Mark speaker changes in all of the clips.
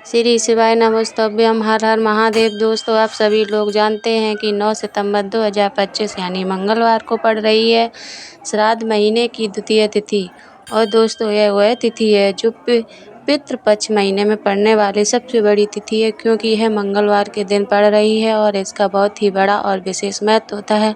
Speaker 1: श्री शिवाय नमस्तुभ्यम। हर हर महादेव। दोस्तों, आप सभी लोग जानते हैं कि 9 सितंबर 2025 यानी मंगलवार को पड़ रही है श्राद्ध महीने की द्वितीय तिथि। और दोस्तों, यह वह तिथि है जो पितृपक्ष महीने में पड़ने वाली सबसे बड़ी तिथि है, क्योंकि यह मंगलवार के दिन पड़ रही है और इसका बहुत ही बड़ा और विशेष महत्व होता है।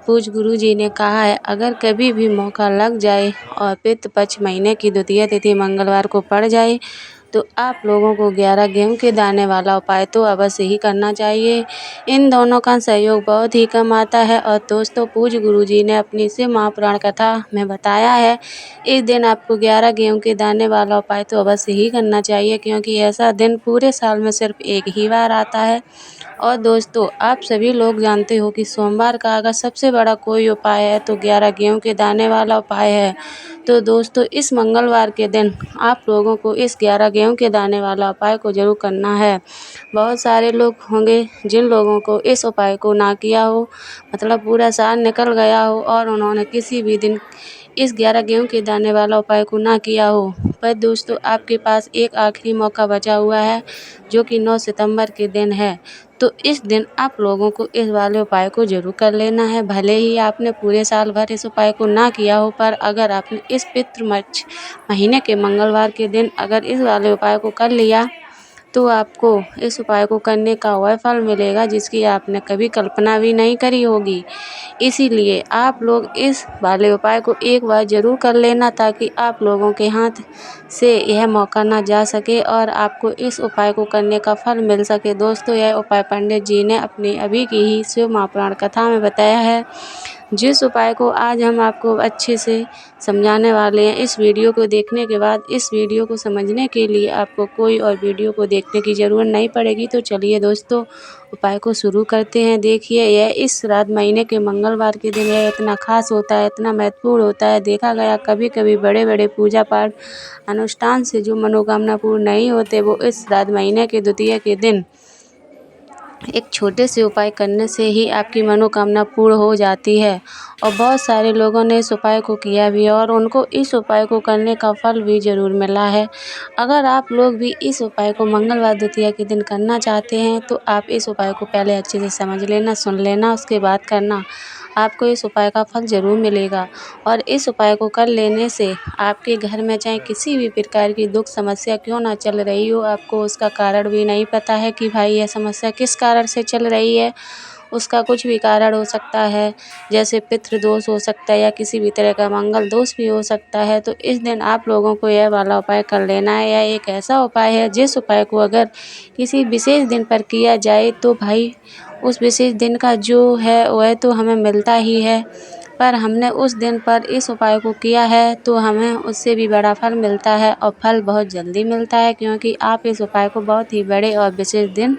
Speaker 1: पूज्य गुरु जी ने कहा है, अगर कभी भी मौका लग जाए और पितृपक्ष महीने की द्वितीय तिथि मंगलवार को पड़ जाए तो आप लोगों को 11 गेहूं के दाने वाला उपाय तो अवश्य ही करना चाहिए। इन दोनों का सहयोग बहुत ही कम आता है। और दोस्तों, पूज्य गुरु जी ने अपनी शिव महापुराण कथा में बताया है, इस दिन आपको 11 गेहूं के दाने वाला उपाय तो अवश्य ही करना चाहिए, क्योंकि ऐसा दिन पूरे साल में सिर्फ एक ही बार आता है। और दोस्तों, आप सभी लोग जानते हो कि सोमवार का अगर सबसे बड़ा कोई उपाय है तो 11 गेहूं के दाने वाला उपाय है। तो दोस्तों, इस मंगलवार के दिन आप लोगों को इस 11 गेहूं के दाने वाला उपाय को जरूर करना है। बहुत सारे लोग होंगे जिन लोगों को इस उपाय को ना किया हो, मतलब पूरा साल निकल गया हो और उन्होंने किसी भी दिन इस 11 गेहूं के दाने वाला उपाय को ना किया हो। पर दोस्तों, आपके पास एक आखिरी मौका बचा हुआ है, जो कि 9 सितंबर के दिन है। तो इस दिन आप लोगों को इस वाले उपाय को जरूर कर लेना है। भले ही आपने पूरे साल भर इस उपाय को ना किया हो, पर अगर आपने इस पितृपक्ष महीने के मंगलवार के दिन अगर इस वाले उपाय को कर लिया तो आपको इस उपाय को करने का वह फल मिलेगा जिसकी आपने कभी कल्पना भी नहीं करी होगी। इसीलिए आप लोग इस वाले उपाय को एक बार ज़रूर कर लेना, ताकि आप लोगों के हाथ से यह मौका ना जा सके और आपको इस उपाय को करने का फल मिल सके। दोस्तों, यह उपाय पंडित जी ने अपनी अभी की ही शिव महापुराण कथा में बताया है, जिस उपाय को आज हम आपको अच्छे से समझाने वाले हैं। इस वीडियो को देखने के बाद इस वीडियो को समझने के लिए आपको कोई और वीडियो को देखने की ज़रूरत नहीं पड़ेगी। तो चलिए दोस्तों, उपाय को शुरू करते हैं। देखिए, यह इस श्राद्ध महीने के मंगलवार के दिन यह इतना खास होता है, इतना महत्वपूर्ण होता है। देखा गया कभी कभी बड़े बड़े पूजा पाठ अनुष्ठान से जो मनोकामना पूर्ण नहीं होते, वो इस श्राद्ध महीने के द्वितीय के दिन एक छोटे से उपाय करने से ही आपकी मनोकामना पूर्ण हो जाती है। और बहुत सारे लोगों ने इस उपाय को किया भी है और उनको इस उपाय को करने का फल भी ज़रूर मिला है। अगर आप लोग भी इस उपाय को मंगलवार द्वितीया के दिन करना चाहते हैं तो आप इस उपाय को पहले अच्छे से समझ लेना, सुन लेना, उसके बाद करना। आपको इस उपाय का फल ज़रूर मिलेगा। और इस उपाय को कर लेने से आपके घर में चाहे किसी भी प्रकार की दुख समस्या क्यों ना चल रही हो, आपको उसका कारण भी नहीं पता है कि भाई यह समस्या किस कारण से चल रही है, उसका कुछ भी कारण हो सकता है, जैसे पितृदोष हो सकता है या किसी भी तरह का मंगल दोष भी हो सकता है। तो इस दिन आप लोगों को यह वाला उपाय कर लेना है। यह एक ऐसा उपाय है जिस उपाय को अगर किसी विशेष दिन पर किया जाए तो भाई उस विशेष दिन का जो है वह तो हमें मिलता ही है, पर हमने उस दिन पर इस उपाय को किया है तो हमें उससे भी बड़ा फल मिलता है। और फल बहुत जल्दी मिलता है, क्योंकि आप इस उपाय को बहुत ही बड़े और विशेष दिन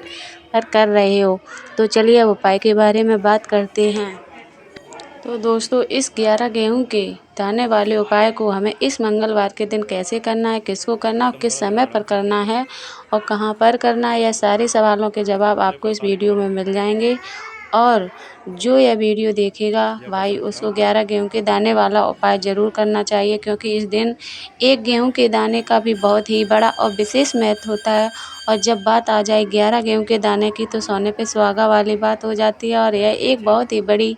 Speaker 1: पर कर रहे हो। तो चलिए अब उपाय के बारे में बात करते हैं। तो दोस्तों, इस 11 गेहूं के दाने वाले उपाय को हमें इस मंगलवार के दिन कैसे करना है, किसको करना और किस समय पर करना है और कहां पर करना है, यह सारे सवालों के जवाब आपको इस वीडियो में मिल जाएंगे। और जो यह वीडियो देखेगा भाई, उसको 11 गेहूं के दाने वाला उपाय ज़रूर करना चाहिए, क्योंकि इस दिन एक गेहूं के दाने का भी बहुत ही बड़ा और विशेष महत्व होता है। और जब बात आ जाए 11 गेहूं के दाने की तो सोने पे सुहागा वाली बात हो जाती है और यह एक बहुत ही बड़ी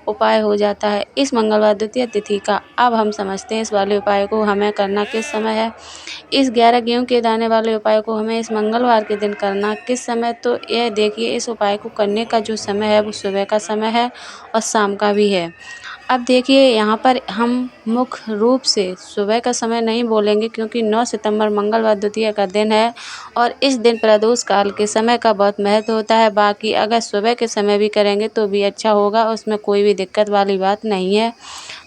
Speaker 1: उपाय हो जाता है इस मंगलवार द्वितीय तिथि का। अब हम समझते हैं इस वाले उपाय को हमें करना किस समय है। इस 11 गेहूं के दाने वाले उपाय को हमें इस मंगलवार के दिन करना किस समय, तो यह देखिए, इस उपाय को करने का जो समय है वो सुबह का समय है और शाम का भी है। अब देखिए, यहाँ पर हम मुख्य रूप से सुबह का समय नहीं बोलेंगे, क्योंकि 9 सितंबर मंगलवार द्वितीया का दिन है और इस दिन प्रदोष काल के समय का बहुत महत्व होता है। बाकी अगर सुबह के समय भी करेंगे तो भी अच्छा होगा, उसमें कोई भी दिक्कत वाली बात नहीं है।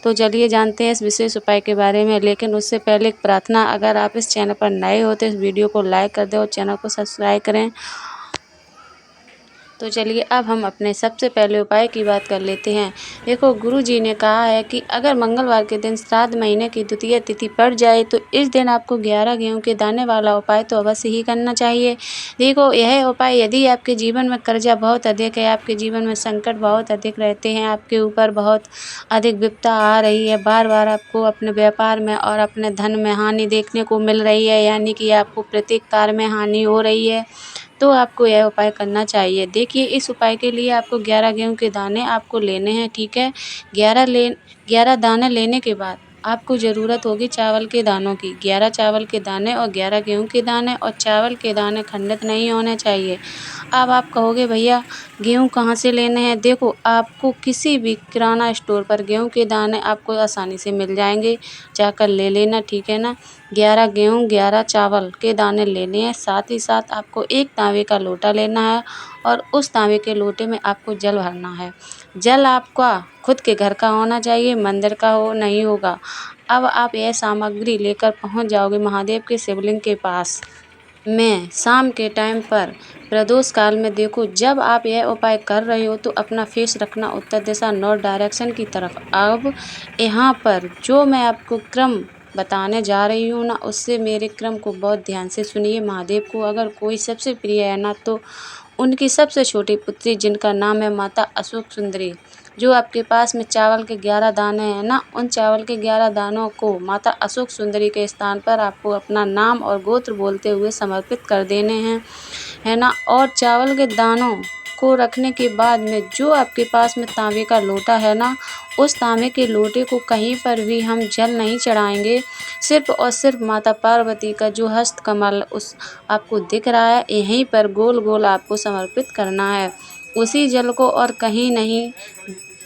Speaker 1: तो चलिए जानते हैं इस विशेष उपाय के बारे में। लेकिन उससे पहले एक प्रार्थना, अगर आप इस चैनल पर नए हो तो इस वीडियो को लाइक कर दें और चैनल को सब्सक्राइब करें तो चलिए अब हम अपने सबसे पहले उपाय की बात कर लेते हैं। देखो, गुरु जी ने कहा है कि अगर मंगलवार के दिन श्राद्ध महीने की द्वितीय तिथि पड़ जाए तो इस दिन आपको 11 गेहूं के दाने वाला उपाय तो अवश्य ही करना चाहिए। देखो, यह उपाय यदि आपके जीवन में कर्जा बहुत अधिक है, आपके जीवन में संकट बहुत अधिक रहते हैं, आपके ऊपर बहुत अधिक विपदा आ रही है, बार बार आपको अपने व्यापार में और अपने धन में हानि देखने को मिल रही है, यानी कि आपको प्रत्येक कार्य में हानि हो रही है, तो आपको यह उपाय करना चाहिए। देखिए, इस उपाय के लिए आपको 11 गेहूं के दाने आपको लेने हैं, ठीक है। 11 दाने लेने के बाद आपको ज़रूरत होगी चावल के दानों की। 11 चावल के दाने और 11 गेहूं के दाने, और चावल के दाने खंडित नहीं होने चाहिए। अब आप कहोगे भैया गेहूँ कहाँ से लेने हैं? देखो, आपको किसी भी किराना स्टोर पर गेहूँ के दाने आपको आसानी से मिल जाएंगे, जाकर ले लेना, ठीक है ना। 11 गेहूँ 11 चावल के दाने लेने हैं। साथ ही साथ आपको एक तांबे का लोटा लेना है और उस तांबे के लोटे में आपको जल भरना है। जल आपका खुद के घर का होना चाहिए, मंदिर का हो नहीं होगा। अब आप यह सामग्री लेकर पहुंच जाओगे महादेव के शिवलिंग के पास में शाम के टाइम पर प्रदोष काल में। देखो, जब आप यह उपाय कर रहे हो तो अपना फेस रखना उत्तर दिशा नॉर्थ डायरेक्शन की तरफ। अब यहाँ पर जो मैं आपको क्रम बताने जा रही हूँ ना, उससे मेरे क्रम को बहुत ध्यान से सुनिए। महादेव को अगर कोई सबसे प्रिय है ना, तो उनकी सबसे छोटी पुत्री जिनका नाम है माता अशोक सुंदरी, जो आपके पास में चावल के 11 दाने हैं ना, उन चावल के 11 दानों को माता अशोक सुंदरी के स्थान पर आपको अपना नाम और गोत्र बोलते हुए समर्पित कर देने हैं, है ना। और चावल के दानों को रखने के बाद में जो आपके पास में तांबे का लोटा है ना, उस तांबे के लोटे को कहीं पर भी हम जल नहीं चढ़ाएंगे। सिर्फ और सिर्फ माता पार्वती का जो हस्त कमल उस आपको दिख रहा है, यहीं पर गोल गोल आपको समर्पित करना है उसी जल को, और कहीं नहीं।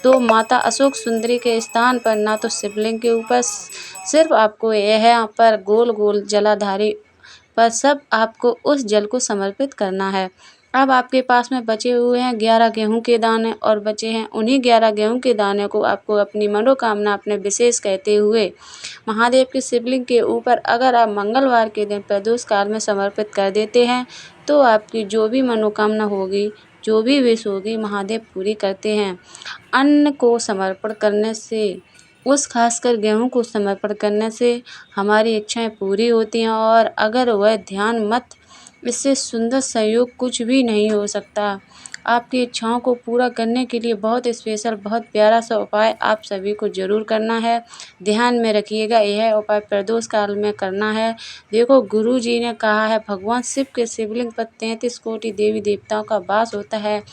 Speaker 1: तो माता अशोक सुंदरी के स्थान पर ना तो शिवलिंग के ऊपर, सिर्फ आपको यह यहाँ पर गोल गोल जलाधारी पर सब आपको उस जल को समर्पित करना है। अब आपके पास में बचे हुए हैं 11 गेहूं के दाने, और बचे हैं उन्हीं 11 गेहूं के दाने को आपको अपनी मनोकामना अपने विशेष कहते हुए महादेव के शिवलिंग के ऊपर अगर आप मंगलवार के दिन प्रदोष काल में समर्पित कर देते हैं, तो आपकी जो भी मनोकामना होगी, जो भी विश होगी, महादेव पूरी करते हैं। अन्न को समर्पण करने से, उस खासकर गेहूं को समर्पण करने से हमारी इच्छाएं पूरी होती हैं, और अगर वह ध्यान मत, इससे सुंदर सहयोग कुछ भी नहीं हो सकता। आपकी इच्छाओं को पूरा करने के लिए बहुत स्पेशल, बहुत प्यारा सा उपाय आप सभी को ज़रूर करना है। ध्यान में रखिएगा, यह उपाय प्रदोष काल में करना है। देखो, गुरु जी ने कहा है भगवान शिव के शिवलिंग पर 33 कोटि देवी देवताओं का वास होता है।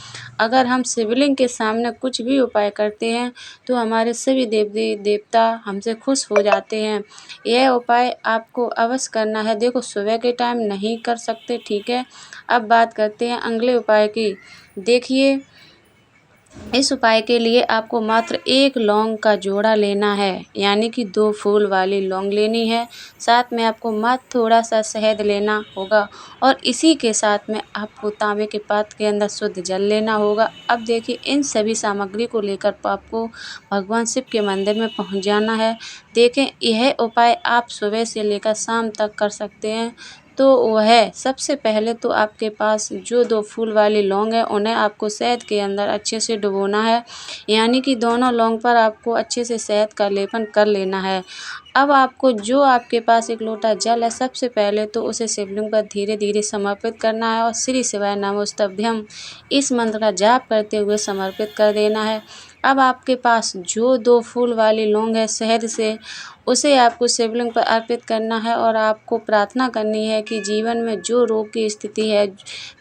Speaker 1: अगर हम शिवलिंग के सामने कुछ भी उपाय करते हैं तो हमारे सभी देवी देवता हमसे खुश हो जाते हैं। यह उपाय आपको अवश्य करना है। देखो, सुबह के टाइम नहीं कर सकते, ठीक है। अब बात करते हैं अगले उपाय की। देखिए, इस उपाय के लिए आपको मात्र 1 लौंग का जोड़ा लेना है, यानी कि 2 फूल वाली लौंग लेनी है। साथ में आपको मात्र थोड़ा सा शहद लेना होगा, और इसी के साथ में आपको तांबे के पात्र के अंदर शुद्ध जल लेना होगा। अब देखिए, इन सभी सामग्री को लेकर आपको भगवान शिव के मंदिर में पहुंच जाना है। देखें, यह उपाय आप सुबह से लेकर शाम तक कर सकते हैं। तो वह सबसे पहले तो आपके पास जो 2 फूल वाली लौंग है, उन्हें आपको शहद के अंदर अच्छे से डुबोना है, यानी कि दोनों लौंग पर आपको अच्छे से शहद का लेपन कर लेना है। अब आपको जो आपके पास 1 लोटा जल है, सबसे पहले तो उसे शिवलिंग पर धीरे धीरे समर्पित करना है, और श्री शिवाय नमोस्तुभ्यम इस मंत्र का जाप करते हुए समर्पित कर देना है। अब आपके पास जो 2 फूल वाली लौंग है शहद से, उसे आपको शिवलिंग पर अर्पित करना है, और आपको प्रार्थना करनी है कि जीवन में जो रोग की स्थिति है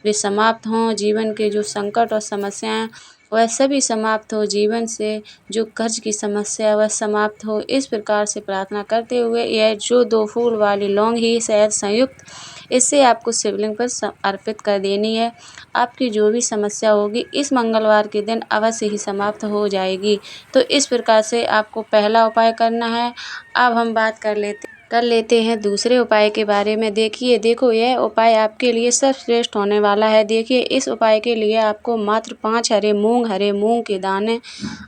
Speaker 1: वे समाप्त हों, जीवन के जो संकट और समस्याएं वह सभी समाप्त हो, जीवन से जो कर्ज की समस्या है वह समाप्त हो। इस प्रकार से प्रार्थना करते हुए यह जो 2 फूल वाली लौंग ही शहद संयुक्त, इससे आपको शिवलिंग पर अर्पित कर देनी है। आपकी जो भी समस्या होगी इस मंगलवार के दिन अवश्य ही समाप्त हो जाएगी। तो इस प्रकार से आपको पहला उपाय करना है। अब हम बात कर लेते कर लेते हैं दूसरे उपाय के बारे में। देखो यह उपाय आपके लिए सर्वश्रेष्ठ होने वाला है। देखिए इस उपाय के लिए आपको मात्र 5 हरे मूंग के दाने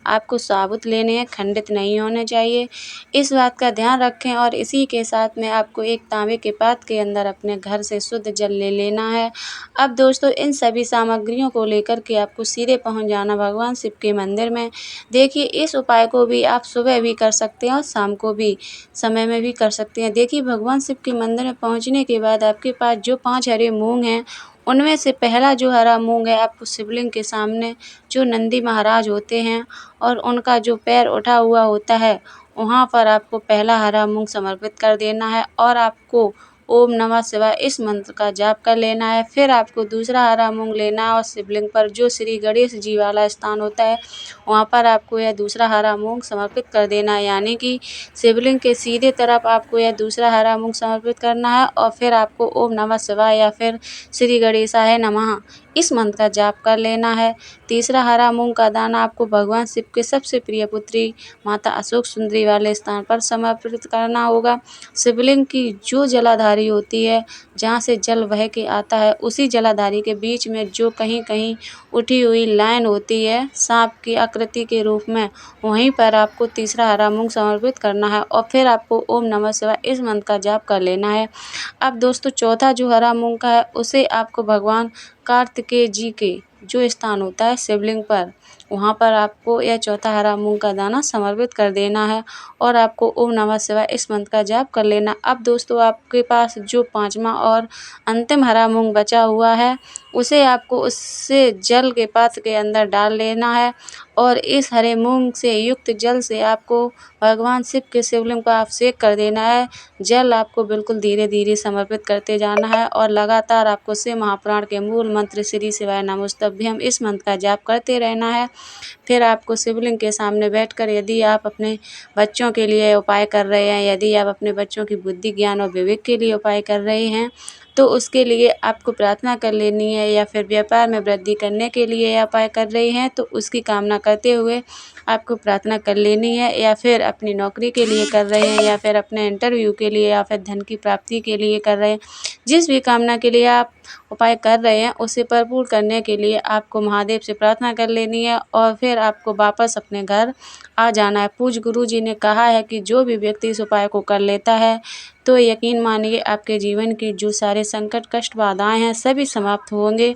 Speaker 1: आपको साबुत लेने हैं, खंडित नहीं होने चाहिए। इस बात का ध्यान रखें और इसी के साथ में आपको एक तांबे के पात्र के अंदर अपने घर से शुद्ध जल ले लेना है। अब दोस्तों इन सभी सामग्रियों को लेकर के आपको सीधे पहुँच जाना भगवान शिव के मंदिर में। देखिए इस उपाय को भी आप सुबह भी कर सकते हैं और शाम को भी समय में भी कर सकते हैं। देखिए भगवान शिव के मंदिर में पहुंचने के बाद आपके पास जो 5 हरे मूंग हैं, उनमें से पहला जो हरा मूंग है आपको शिवलिंग के सामने जो नंदी महाराज होते हैं और उनका जो पैर उठा हुआ होता है, वहाँ पर आपको पहला हरा मूंग समर्पित कर देना है और आपको ओम नमः शिवाय इस मंत्र का जाप कर लेना है। फिर आपको दूसरा हरा मूंग लेना है और शिवलिंग पर जो श्री गणेश जी वाला स्थान होता है, वहाँ पर आपको यह दूसरा हरा मूंग समर्पित कर देना है। यानी कि शिवलिंग के सीधे तरफ आपको यह दूसरा हरा मूंग समर्पित करना है और फिर आपको ओम नमः शिवाय या फिर श्री गणेशाय नमः इस मंत्र का जाप कर लेना है। तीसरा हरा मूंग का दाना आपको भगवान शिव के सबसे प्रिय पुत्री माता अशोक सुंदरी वाले स्थान पर समर्पित करना होगा। शिवलिंग की जो जलाधारी होती है, जहाँ से जल बह के आता है, उसी जलाधारी के बीच में जो कहीं कहीं उठी हुई लाइन होती है सांप की आकृति के रूप में, वहीं पर आपको तीसरा हरा मूंग समर्पित करना है और फिर आपको ओम नमः शिवाय इस मंत्र का जाप कर लेना है। अब दोस्तों चौथा जो हरा मूंग का है, उसे आपको भगवान कार्तिकेय जी के जो स्थान होता है शिवलिंग पर, वहाँ पर आपको यह चौथा हरा मूंग का दाना समर्पित कर देना है और आपको ओम नमः शिवाय इस मंत्र का जाप कर लेना। अब दोस्तों आपके पास जो 5वां और अंतिम हरा मूंग बचा हुआ है, उसे आपको उससे जल के पात्र के अंदर डाल लेना है और इस हरे मूंग से युक्त जल से आपको भगवान शिव के शिवलिंग पर अभिषेक कर देना है। जल आपको बिल्कुल धीरे धीरे समर्पित करते जाना है और लगातार आपको शिव महापुराण के मूल मंत्र श्री शिवाय नमोस्तुभ्यम इस मंत्र का जाप करते रहना है। फिर आपको शिवलिंग के सामने बैठकर यदि आप अपने बच्चों के लिए उपाय कर रहे हैं, यदि आप अपने बच्चों की बुद्धि ज्ञान और विवेक के लिए उपाय कर रहे हैं, तो उसके लिए आपको प्रार्थना कर लेनी है। या फिर व्यापार में वृद्धि करने के लिए उपाय कर रहे हैं तो उसकी कामना करते हुए आपको प्रार्थना कर लेनी है। या फिर अपनी नौकरी के लिए कर रहे हैं या फिर अपने इंटरव्यू के लिए या फिर धन की प्राप्ति के लिए कर रहे हैं, जिस भी कामना के लिए आप उपाय कर रहे हैं उसे भरपूर करने के लिए आपको महादेव से प्रार्थना कर लेनी है और फिर आपको वापस अपने घर आ जाना है। पूज्य गुरु जी ने कहा है कि जो भी व्यक्ति इस उपाय को कर लेता है तो यकीन मानिए आपके जीवन की जो सारे संकट कष्ट बाधाएं हैं सभी समाप्त होंगे।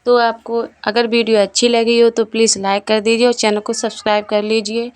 Speaker 1: तो आपको अगर वीडियो अच्छी लगी हो तो प्लीज़ लाइक कर दीजिए और चैनल को सब्सक्राइब कर लीजिए।